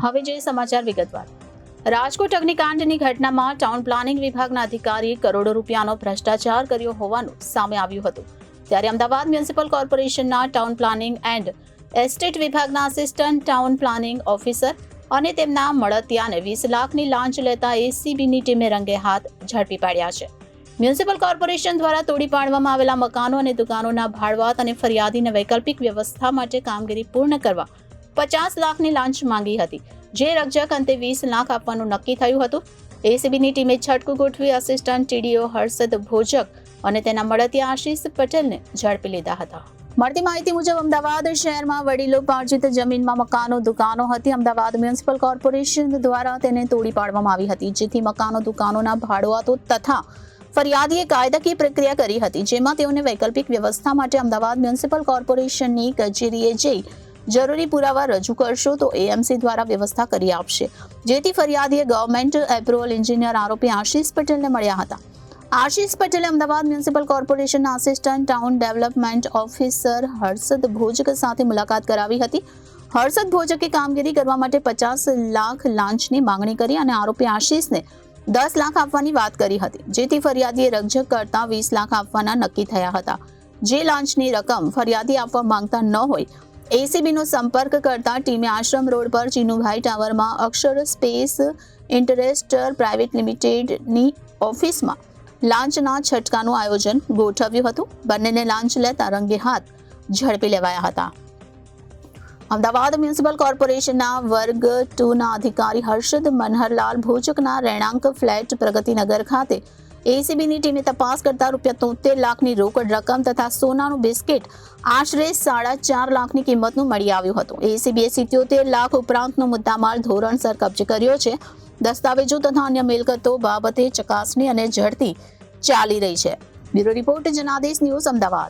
હવે જે સમાચાર વિગતવાર. રાજકોટ અગ્નિકાંડની ઘટનામાં ટાઉન પ્લાનિંગ વિભાગના અધિકારીએ કરોડો રૂપિયાનો ભ્રષ્ટાચાર કર્યો હોવાનું સામે આવ્યું હતું. ત્યારે અમદાવાદ મ્યુનિસિપલ કોર્પોરેશનના ટાઉન પ્લાનિંગ એન્ડ એસ્ટેટ વિભાગના આસિસ્ટન્ટ ટાઉન પ્લાનિંગ ઓફિસર અને તેમના મળતિયાને 20 લાખની લાંચ લેતા એસીબીની ટીમે રંગે હાથ ઝડપી પાડ્યા છે. મ્યુનિસિપલ કોર્પોરેશન દ્વારા તોડી પાડવામાં આવેલા મકાનો અને દુકાનોના ભાડુઆત અને ફરિયાદીને વૈકલ્પિક વ્યવસ્થા માટે કામગીરી પૂર્ણ કરવા 50 લાખની લાંચ માંગી હતી, જે રકજક અંતે 20 લાખ આપવાનું નક્કી થયું હતું. એસીબીની ટીમે છટકું ગોઠવી આસિસ્ટન્ટ ટીડીઓ હર્ષદ ભોજક અને તેના મળતિયા આશીષ પટેલને ઝડપી લીધા હતા. મળતી માહિતી મુજબ અમદાવાદ શહેરમાં વડીલોપાર્જિત જમીનમાં મકાનો દુકાનો હતી. અમદાવાદ મ્યુનિસિપલ કોર્પોરેશન દ્વારા તેને તોડી પાડવામાં આવી હતી, જેથી મકાનો દુકાનોના ભાડુઆતો તથા ફરિયાદીએ કાયદાકીય પ્રક્રિયા કરી હતી, જેમાં તેઓને વૈકલ્પિક વ્યવસ્થા માટે અમદાવાદ મ્યુનિસિપલ કોર્પોરેશનની કચેરીએ જઈ જરૂરી પુરાવા રજૂ કરશો તો એએમસી દ્વારા વ્યવસ્થા કરી આપશે, જેથી ફરિયાદીએ ગવર્મેન્ટ એપ્રુવલ એન્જિનિયર આરોપી આશીષ પટેલને મળ્યા હતા. આશીષ પટેલે અમદાવાદ મ્યુનિસિપલ કોર્પોરેશનના assistant town development officer Harshad Bhojak સાથે મુલાકાત કરાવી હતી. હર્ષદ ભોજકે કામગીરી કરવા માટે 50 લાખ લાંચની માંગણી કરી અને આરોપી આશીષને 10 લાખ આપવાની વાત કરી હતી, જેથી ફરિયાદીએ રકજક કરતા 20 લાખ આપવાના નક્કી થયા હતા. જે લાંચની રકમ ફરિયાદી આપવા માંગતા ન હોય, એસીબીનો સંપર્ક કરતા ટીમે આશ્રમ રોડ પર ચીનુભાઈ ટાવરમાં અક્ષર સ્પેસ ઇન્ટરેસ્ટર પ્રાઇવેટ લિમિટેડની ઓફિસમાં લાંચના છટકાનું આયોજન ગોઠવ્યું હતું. બંનેને લાંચ લેતા રંગે હાથ ઝડપી લેવાયા હતા. અમદાવાદ મ્યુનિસિપલ કોર્પોરેશનના વર્ગ 2ના અધિકારી હર્ષદ મનહરલાલ ભોજકના રહેણાંક ફ્લેટ પ્રગતિનગર ખાતે એસીબીની ટીમે તપાસ કરતા ₹73 લાખની રોકડ રકમ તથા સોનાનું બિસ્કિટ આશરે 4.5 લાખની કિંમતનું મળી આવ્યું હતું. એસીબીએ 77 લાખ ઉપરાંતનો મુદ્દામાલ ધોરણસર કબજે કર્યો છે. દસ્તાવેજો તથા અન્ય મિલકતો બાબતે ચકાસણી અને ઝડપી ચાલી રહી છે. Bureau report Janadesh news Ahmedabad.